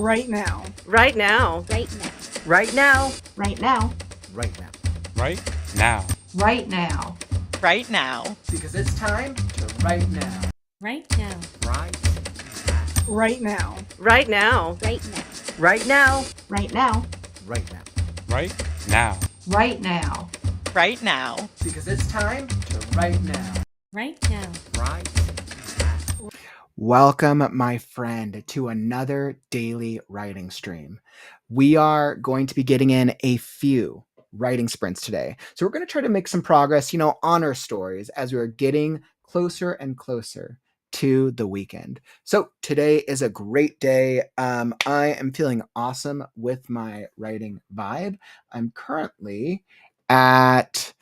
Right now. Right now. Right now. Right now. Right now. Right now. Right now. Right now. Right now. Because it's time to right now. Right now. Right. Right now. Right now. Right now. Right now. Right now. Right now. Right now. Right now. Right now. Because it's time to right now. Right now. Right. Welcome, my friend, to another daily writing stream. We are going to be getting in a few writing sprints today. So we're going to try to make some progress, on our stories as we're getting closer and closer to the weekend. So today is a great day. I am feeling awesome with my writing vibe. I'm currently at...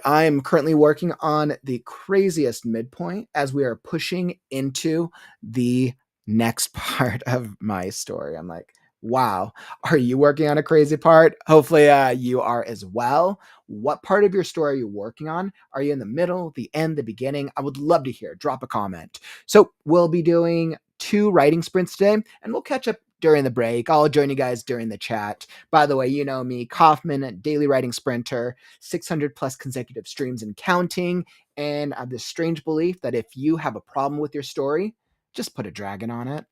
I'm currently working on the craziest midpoint as we are pushing into the next part of my story. I'm like, wow, are you working on a crazy part? Hopefully you are as well. What part of your story are you working on? Are you in the middle, the end, the beginning? I would love to hear. Drop a comment. So we'll be doing 2 writing sprints today, and we'll catch up during the break. I'll join you guys during the chat. By the way, you know me, Kaufman, daily writing sprinter, 600 plus consecutive streams and counting. And I have this strange belief that if you have a problem with your story, just put a dragon on it.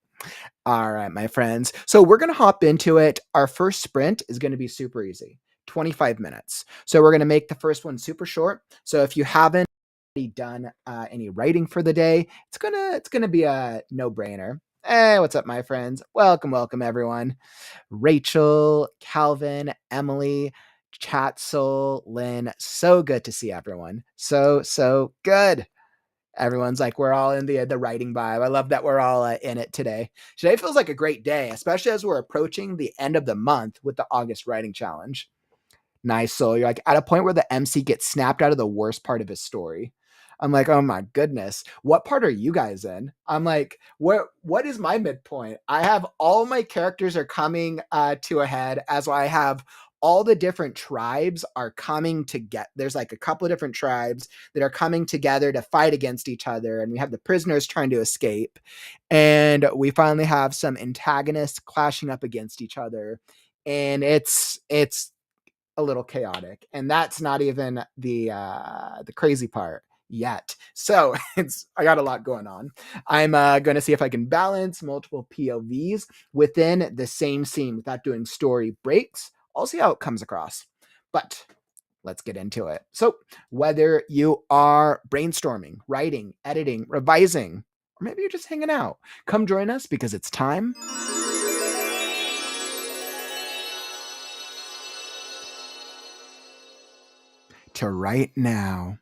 All right, my friends. So we're going to hop into it. Our first sprint is going to be super easy, 25 minutes. So we're going to make the first one super short. So if you haven't done any writing for the day, it's gonna be a no-brainer. Hey, what's up, my friends? Welcome, everyone. Rachel, Calvin, Emily, Chatsoul, Lynn. So good to see everyone. So good. Everyone's like, we're all in the writing vibe. I love that we're all in it today. Today feels like a great day, especially as we're approaching the end of the month with the August writing challenge. Nice. So you're like at a point where the MC gets snapped out of the worst part of his story. I'm like, oh my goodness, what part are you guys in? I'm like, what is my midpoint? I have all my characters are coming to a head, as I have all the different tribes are coming to get. There's like a couple of different tribes that are coming together to fight against each other, and we have the prisoners trying to escape, and we finally have some antagonists clashing up against each other, and it's a little chaotic, and that's not even the crazy part yet. So I got a lot going on. I'm going to see if I can balance multiple POVs within the same scene without doing story breaks. I'll see how it comes across, but let's get into it. So whether you are brainstorming, writing, editing, revising, or maybe you're just hanging out, come join us because it's time to write now.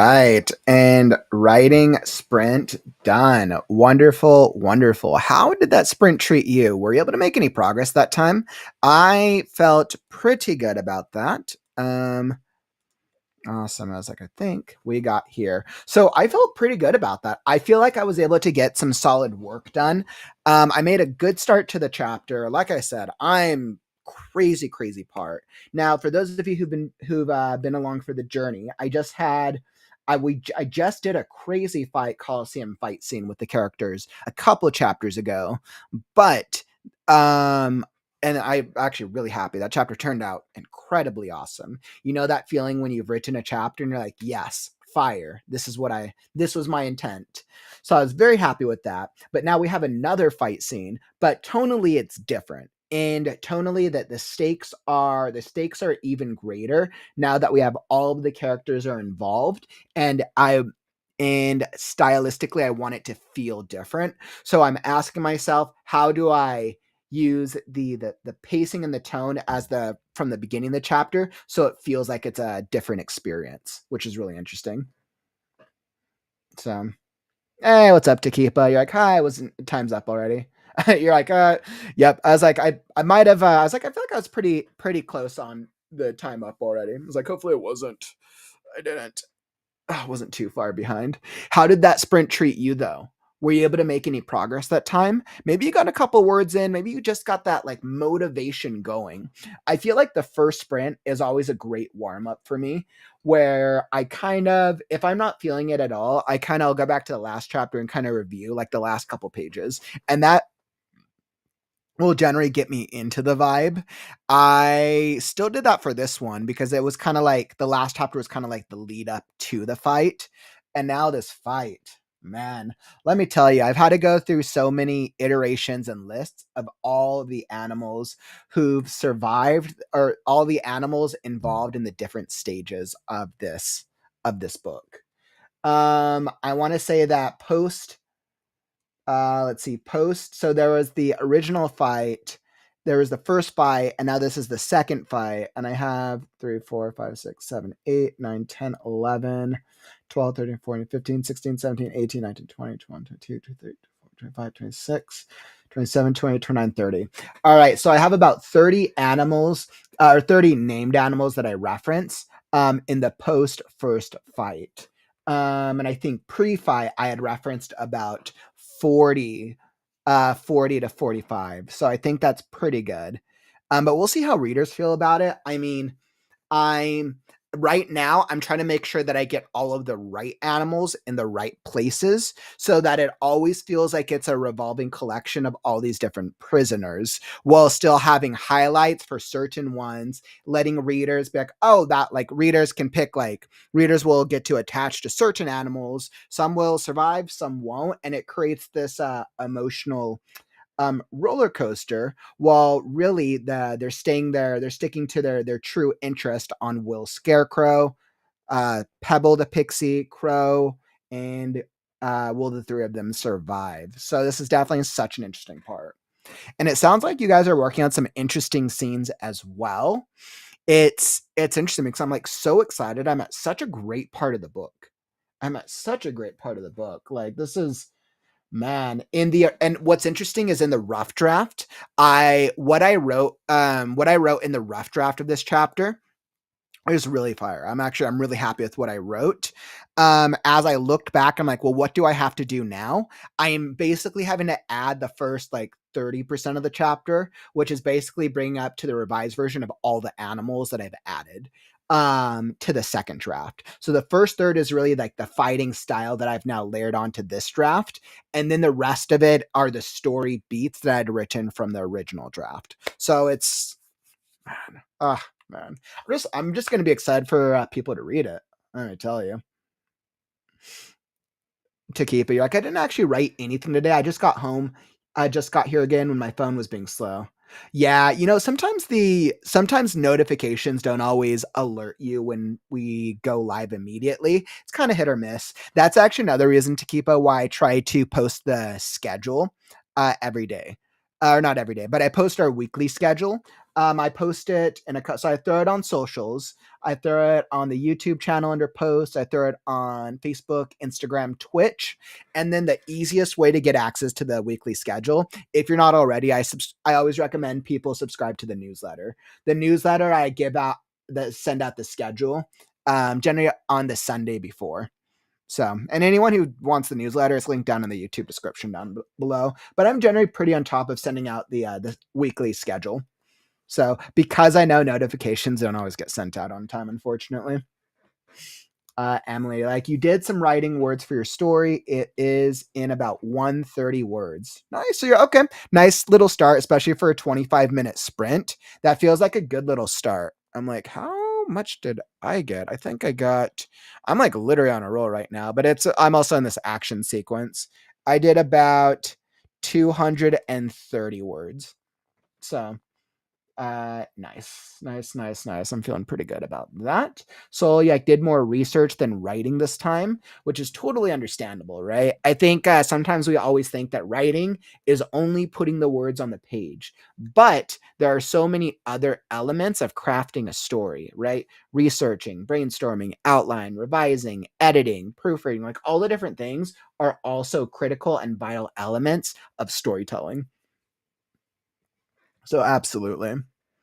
right. And writing sprint done. Wonderful, wonderful. How did that sprint treat you? Were you able to make any progress that time? I felt pretty good about that. Awesome. I was like, I think we got here. So I felt pretty good about that. I feel like I was able to get some solid work done. I made a good start to the chapter. Like I said, I'm crazy part. Now, for those of you who've been along for the journey, I just did a crazy Coliseum fight scene with the characters a couple of chapters ago, but and I'm actually really happy. That chapter turned out incredibly awesome. You know that feeling when you've written a chapter and you're like, yes, fire. This was my intent. So I was very happy with that. But now we have another fight scene, but tonally it's different. And tonally that the stakes are even greater now that we have all of the characters are involved. And stylistically I want it to feel different. So I'm asking myself, how do I use the pacing and the tone from the beginning of the chapter so it feels like it's a different experience, which is really interesting. So, hey, what's up, Takipa? You're like, hi, time's up already. You're like, yep. I was like, I might have. I was like, I feel like I was pretty close on the time up already. I was like, hopefully it wasn't. I didn't. I wasn't too far behind. How did that sprint treat you though? Were you able to make any progress that time? Maybe you got a couple words in. Maybe you just got that like motivation going. I feel like the first sprint is always a great warm up for me, where I kind of, if I'm not feeling it at all, I'll go back to the last chapter and kind of review like the last couple pages. And that will generally get me into the vibe. I still did that for this one because it was kind of like the last chapter was kind of like the lead up to the fight. And now this fight, man, let me tell you, I've had to go through so many iterations and lists of all the animals who've survived or all the animals involved in the different stages of this book. I want to say that let's see, so there was the original fight, there was the first fight, and now this is the second fight, and I have 3 4 5 6 7 8 9 10 11 12 13 14 15 16 17 18 19 20 21 22 23 24 25 26 27 28 29 30. All right, so I have about 30 animals or 30 named animals that I reference in the post first fight. And I think pre-fight I had referenced about 40 to 45. So I think that's pretty good. But we'll see how readers feel about it. I mean, right now I'm trying to make sure that I get all of the right animals in the right places so that it always feels like it's a revolving collection of all these different prisoners while still having highlights for certain ones, letting readers be like, oh, that like readers can pick, like readers will get to attach to certain animals. Some will survive, some won't. And it creates this emotional roller coaster, while really they're sticking to their true interest on Will Scarecrow, Pebble the Pixie, Crow, and will the three of them survive? So this is definitely such an interesting part. And it sounds like you guys are working on some interesting scenes as well. It's interesting because I'm like so excited. I'm at such a great part of the book. Like this is, man, and what's interesting is in the rough draft, what I wrote in the rough draft of this chapter is really fire. I'm really happy with what I wrote. As I looked back, I'm like, well, what do I have to do now? I am basically having to add the first like 30% of the chapter, which is basically bringing up to the revised version of all the animals that I've added to the second draft. So the first third is really like the fighting style that I've now layered onto this draft. And then the rest of it are the story beats that I'd written from the original draft. So it's, man, I'm just going to be excited for people to read it. I'm going to tell you. To keep it, you're like, I didn't actually write anything today. I just got home. I just got here again when my phone was being slow. Yeah, sometimes notifications don't always alert you when we go live immediately. It's kind of hit or miss. That's actually another reason to keep why I try to post the schedule every day. Or not every day, but I post our weekly schedule I post it so I throw it on socials. I throw it on the YouTube channel under posts. I throw it on Facebook, Instagram, Twitch. And then the easiest way to get access to the weekly schedule, if you're not already, I always recommend people subscribe to the newsletter. The newsletter I send out the schedule generally on the Sunday before. So, and anyone who wants the newsletter, it's linked down in the YouTube description down below. But I'm generally pretty on top of sending out the weekly schedule. So, because I know notifications don't always get sent out on time, unfortunately. Emily, like, you did some writing words for your story. It is in about 130 words. Nice. So you're okay. Nice little start, especially for a 25-minute sprint. That feels like a good little start. I'm like, how much did I get? I think I'm like literally on a roll right now, but I'm also in this action sequence. I did about 230 words. So nice. I'm feeling pretty good about that. So yeah, I did more research than writing this time, which is totally understandable, right? I think sometimes we always think that writing is only putting the words on the page, but there are so many other elements of crafting a story, right? Researching, brainstorming, outline, revising, editing, proofreading, like all the different things are also critical and vital elements of storytelling. So absolutely.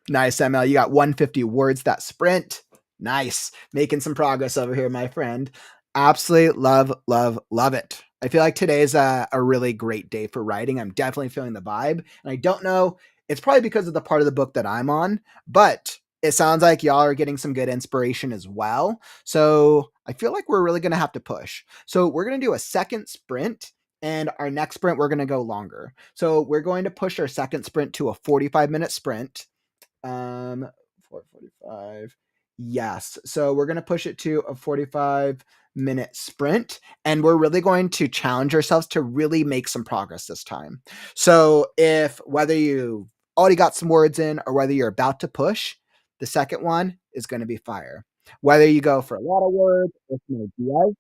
Nice, ML. You got 150 words that sprint. Nice. Making some progress over here, my friend. Absolutely love it. I feel like today's a really great day for writing. I'm definitely feeling the vibe. And I don't know, it's probably because of the part of the book that I'm on, but it sounds like y'all are getting some good inspiration as well. So I feel like we're really going to have to push. So we're going to do a second sprint. And our next sprint, we're going to go longer. So we're going to push our second sprint to a 45-minute sprint. 4:45. Yes. So we're going to push it to a 45-minute sprint. And we're really going to challenge ourselves to really make some progress this time. So whether you already got some words in or whether you're about to push, the second one is going to be fire. Whether you go for a lot of words or some ideas,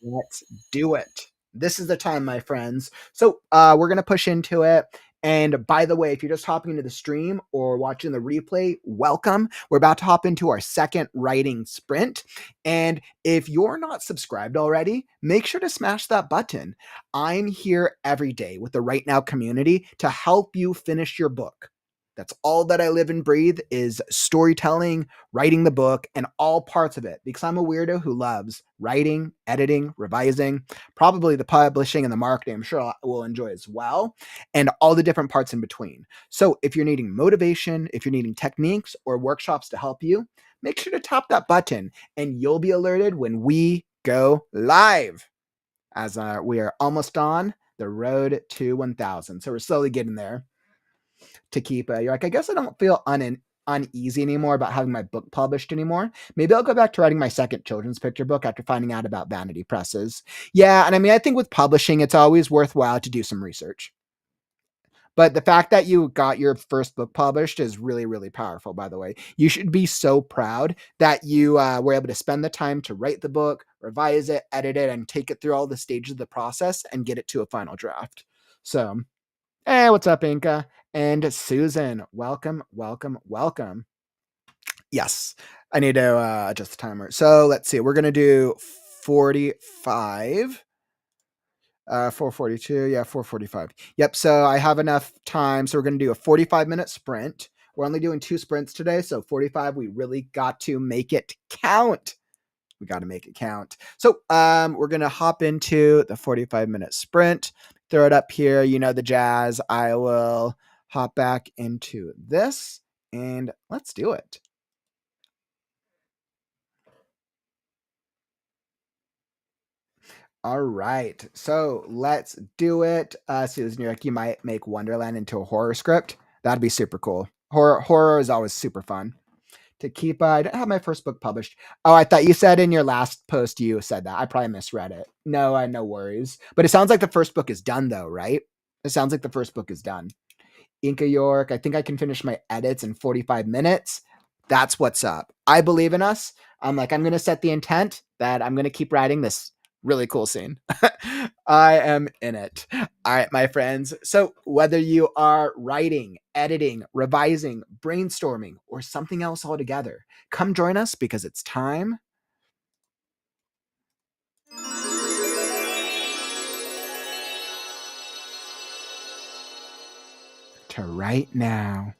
let's do it. This is the time, my friends. So we're going to push into it. And by the way, if you're just hopping into the stream or watching the replay, welcome. We're about to hop into our second writing sprint. And if you're not subscribed already, make sure to smash that button. I'm here every day with the Right Now community to help you finish your book. That's all that I live and breathe is storytelling, writing the book, and all parts of it, because I'm a weirdo who loves writing, editing, revising, probably the publishing and the marketing, I'm sure I will enjoy as well, and all the different parts in between. So if you're needing motivation, if you're needing techniques or workshops to help you, make sure to tap that button and you'll be alerted when we go live, as we are almost on the road to 1,000. So we're slowly getting there. To keep you're like, I guess I don't feel uneasy anymore about having my book published anymore. Maybe I'll go back to writing my second children's picture book after finding out about vanity presses. Yeah, and I mean, I think with publishing, it's always worthwhile to do some research. But the fact that you got your first book published is really, really powerful, by the way. You should be so proud that you were able to spend the time to write the book, revise it, edit it, and take it through all the stages of the process and get it to a final draft. So, hey, what's up, Inca? And Susan, welcome. Yes, I need to adjust the timer. So let's see. We're going to do 45. 4:42. Yeah, 4:45. Yep. So I have enough time. So we're going to do a 45-minute sprint. We're only doing 2 sprints today. So 45, we really got to make it count. We got to make it count. So we're going to hop into the 45-minute sprint. Throw it up here. You know the jazz. I will hop back into this and let's do it. All right. So let's do it. Susan, you're like, you might make Wonderland into a horror script. That'd be super cool. Horror is always super fun. To keep, I don't have my first book published. Oh, I thought you said in your last post you said that. I probably misread it. No, no worries. But it sounds like the first book is done though, right? It sounds like the first book is done. Inca York, I think I can finish my edits in 45 minutes. That's what's up. I believe in us. I'm going to set the intent that I'm going to keep writing this Really cool scene. I am in it. All right, my friends. So whether you are writing, editing, revising, brainstorming, or something else altogether, come join us because it's time to write now.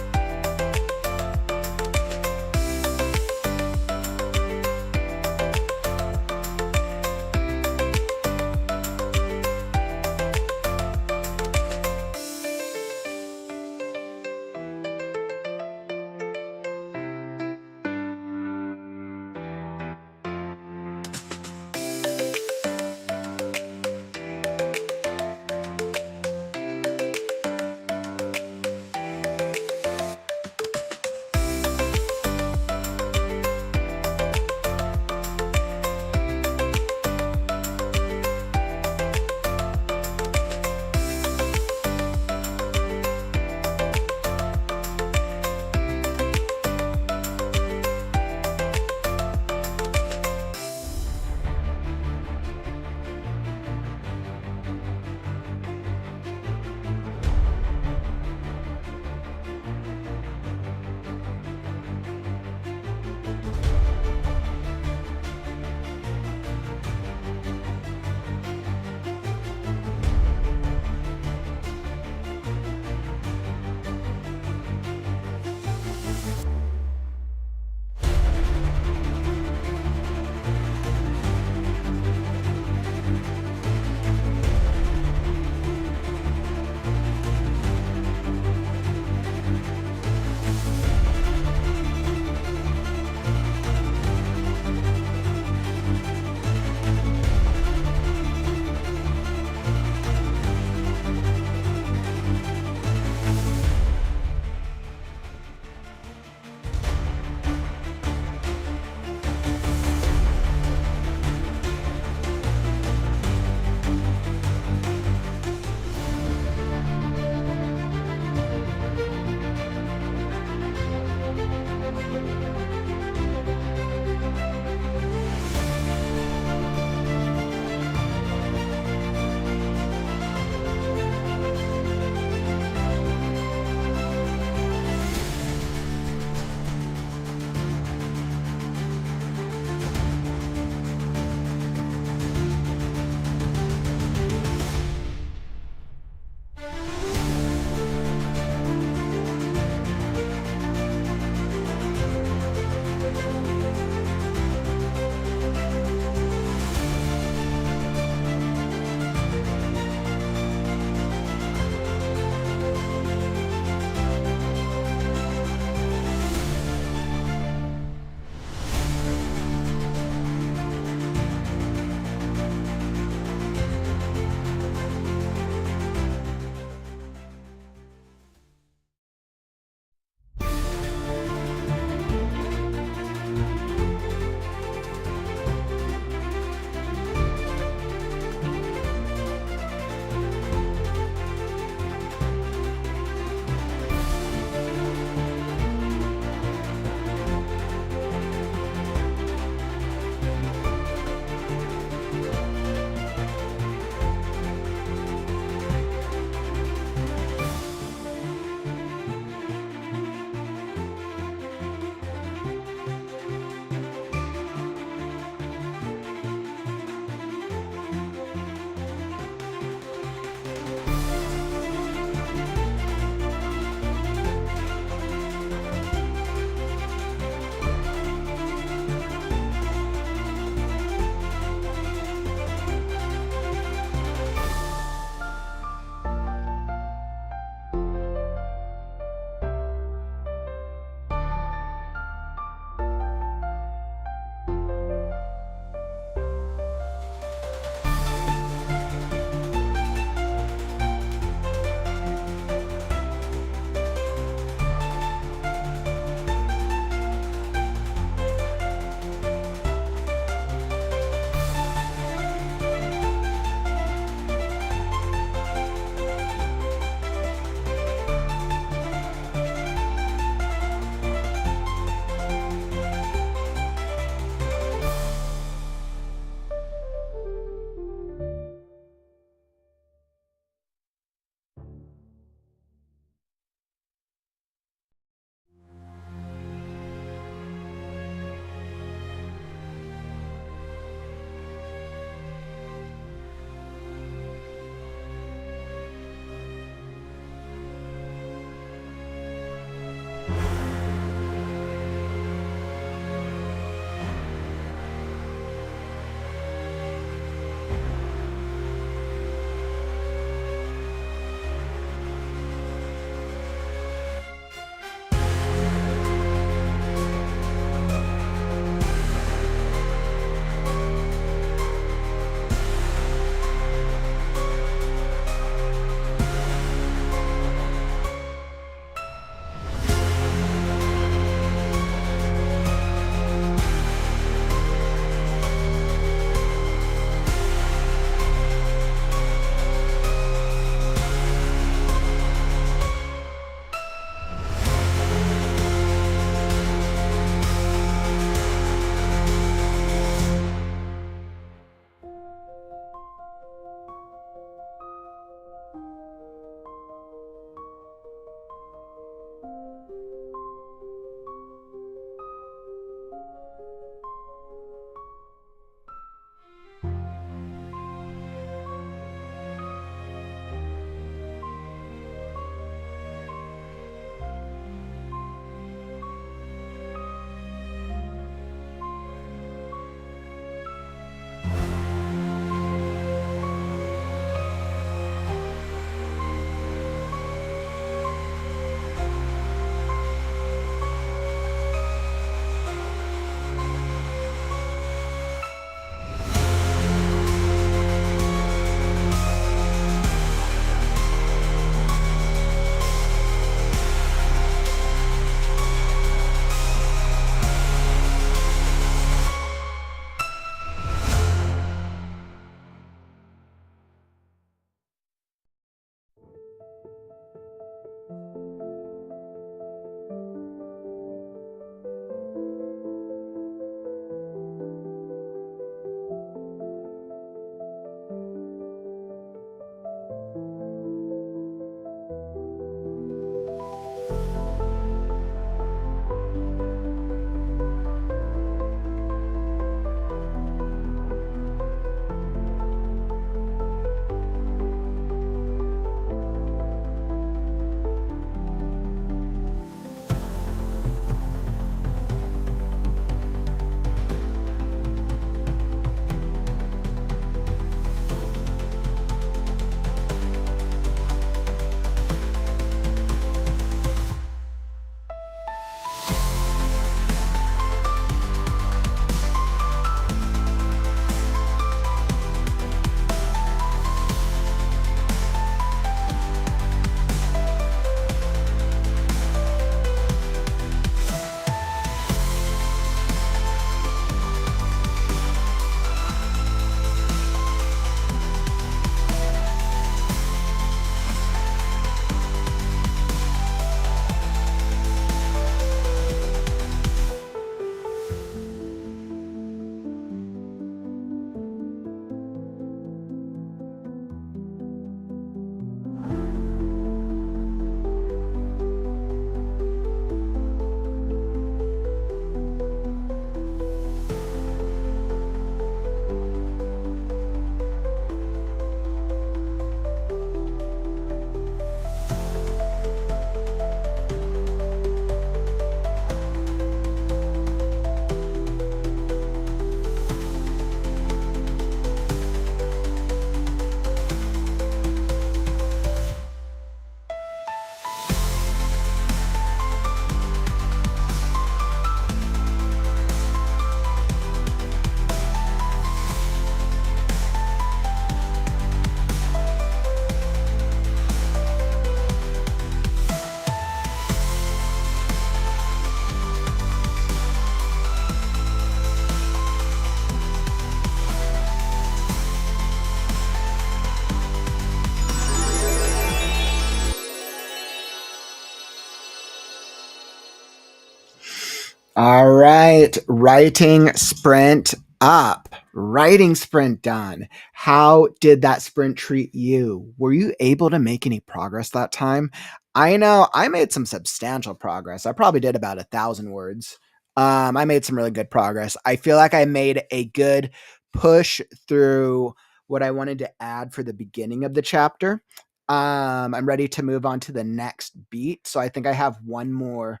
All right, writing sprint up. Writing sprint done. How did that sprint treat you? Were you able to make any progress that time? I know I made some substantial progress. I probably did about 1,000 words. I made some really good progress. I feel like I made a good push through what I wanted to add for the beginning of the chapter. I'm ready to move on to the next beat. So I think I have one more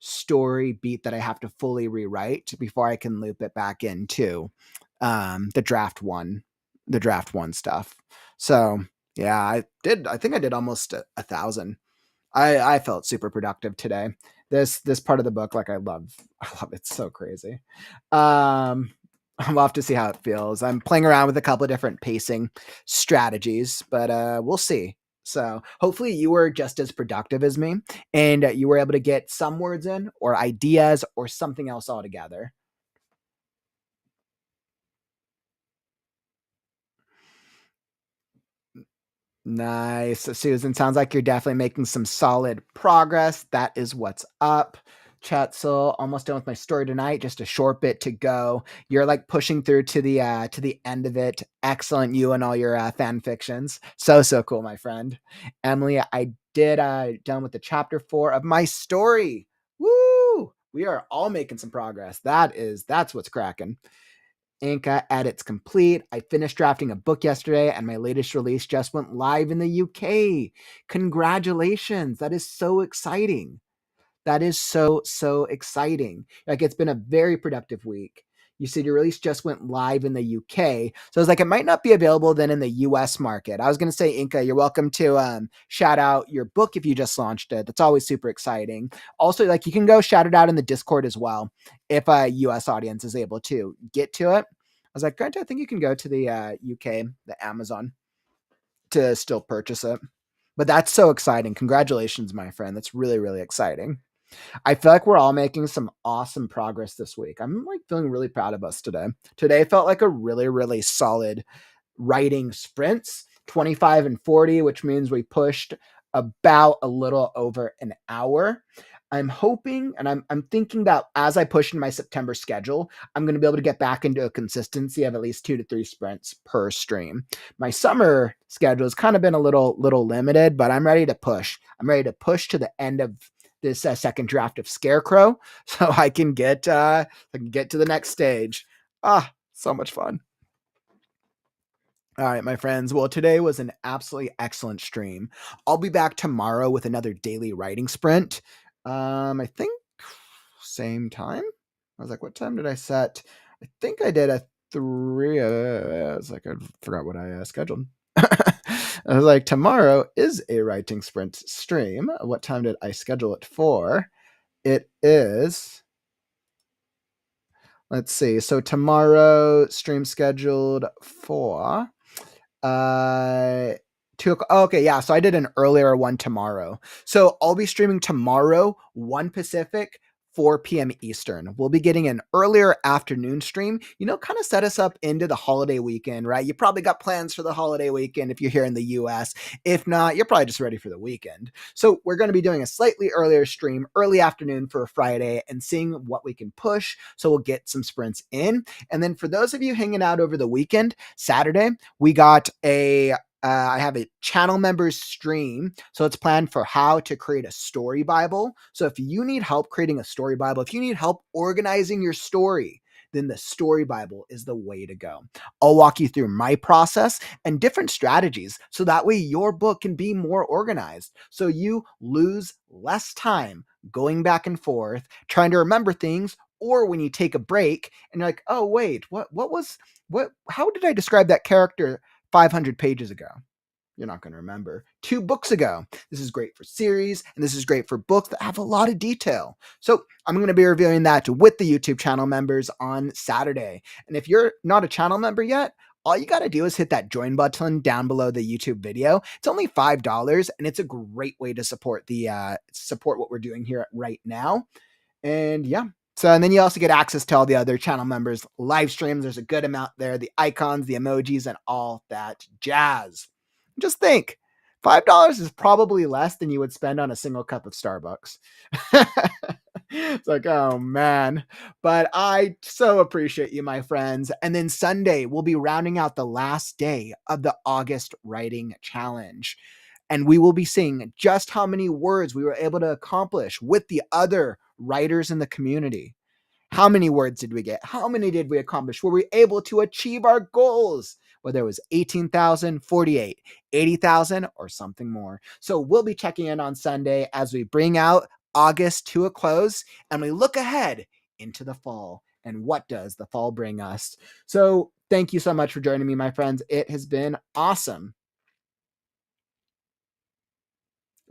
story beat that I have to fully rewrite before I can loop it back into the draft one stuff. So yeah, I think I did almost 1,000. I felt super productive today. This part of the book, like I love it. It's so crazy. I'll have to see how it feels. I'm playing around with a couple of different pacing strategies, but we'll see. So hopefully you were just as productive as me and you were able to get some words in or ideas or something else altogether. Nice. Susan, sounds like you're definitely making some solid progress. That is what's up. Chetzel, almost done with my story tonight. Just a short bit to go. You're like pushing through to the end of it. Excellent, you and all your fan fictions. So cool, my friend. Emily, I did done with the chapter 4 of my story. Woo! We are all making some progress. That's what's cracking. Inca edits complete. I finished drafting a book yesterday and my latest release just went live in the UK. Congratulations. That is so exciting. That is so exciting. Like it's been a very productive week. You said your release just went live in the UK. So I was like, it might not be available then in the US market. I was going to say, Inca, you're welcome to shout out your book if you just launched it. That's always super exciting. Also, like you can go shout it out in the Discord as well if a US audience is able to get to it. I was like, Grant, I think you can go to the UK, the Amazon, to still purchase it. But that's so exciting. Congratulations, my friend. That's really exciting. I feel like we're all making some awesome progress this week. I'm like feeling really proud of us today. Today felt like a really solid writing sprints, 25 and 40, which means we pushed about a little over an hour. I'm hoping and I'm thinking that as I push in my September schedule, I'm going to be able to get back into a consistency of at least 2 to 3 sprints per stream. My summer schedule has kind of been a little limited, but I'm ready to push. I'm ready to push to the end of this second draft of Scarecrow so I can get to the next stage. So much fun. All right, my friends. Well, today was an absolutely excellent stream. I'll be back tomorrow with another daily writing sprint. I think same time. I was like, what time did I set? I think I did a 3. I was like, I forgot what I scheduled. I was like, tomorrow is a writing sprint stream. What time did I schedule it for? It is. Let's see. So tomorrow stream scheduled for 2 o'clock. Oh, okay, yeah. So I did an earlier one tomorrow. So I'll be streaming tomorrow, 1 Pacific, 4 p.m. Eastern. We'll be getting an earlier afternoon stream, kind of set us up into the holiday weekend, right? You probably got plans for the holiday weekend if you're here in the US. If not, you're probably just ready for the weekend. So we're going to be doing a slightly earlier stream, early afternoon for a Friday, and seeing what we can push. So we'll get some sprints in. And then for those of you hanging out over the weekend, Saturday, we got I have a channel members stream. So it's planned for how to create a story Bible. So if you need help creating a story Bible, if you need help organizing your story, then the story Bible is the way to go. I'll walk you through my process and different strategies so that way your book can be more organized. So you lose less time going back and forth, trying to remember things, or when you take a break and you're like, oh, wait, how did I describe that character 500 pages ago? You're not going to remember. 2 books ago. This is great for series, and this is great for books that have a lot of detail. So I'm going to be reviewing that with the YouTube channel members on Saturday. And if you're not a channel member yet, all you got to do is hit that join button down below the YouTube video. It's only $5, and it's a great way to support what we're doing here right now. And yeah. So, and then you also get access to all the other channel members' live streams. There's a good amount there, the icons, the emojis, and all that jazz. Just think, $5 is probably less than you would spend on a single cup of Starbucks. It's like, oh man. But I so appreciate you, my friends. And then Sunday, we'll be rounding out the last day of the August Writing Challenge. And we will be seeing just how many words we were able to accomplish with the other writers in the community. How many words did we get? How many did we accomplish? Were we able to achieve our goals? Whether it was 18,000, 48, 80,000, or something more. So we'll be checking in on Sunday as we bring out August to a close and we look ahead into the fall. And what does the fall bring us? So thank you so much for joining me, my friends. It has been awesome.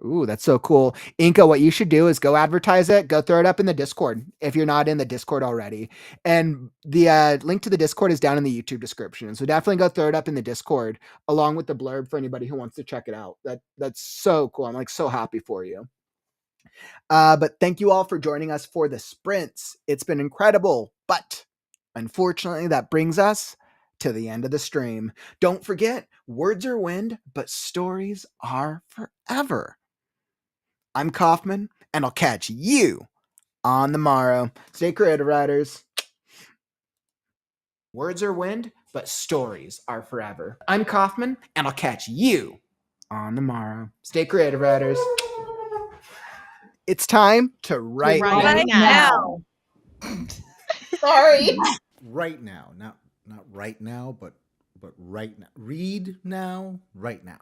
Ooh, that's so cool. Inka, what you should do is go advertise it, go throw it up in the Discord if you're not in the Discord already. And the link to the Discord is down in the YouTube description. So definitely go throw it up in the Discord along with the blurb for anybody who wants to check it out. That's so cool. I'm like so happy for you. But thank you all for joining us for the sprints. It's been incredible, but unfortunately that brings us to the end of the stream. Don't forget, words are wind, but stories are forever. I'm Kaufman, and I'll catch you on the morrow. Stay creative, writers. Words are wind, but stories are forever. I'm Kaufman, and I'll catch you on the morrow. Stay creative, writers. It's time to write. Right now. Sorry. Right now, not right now, but right now. Read now, right now.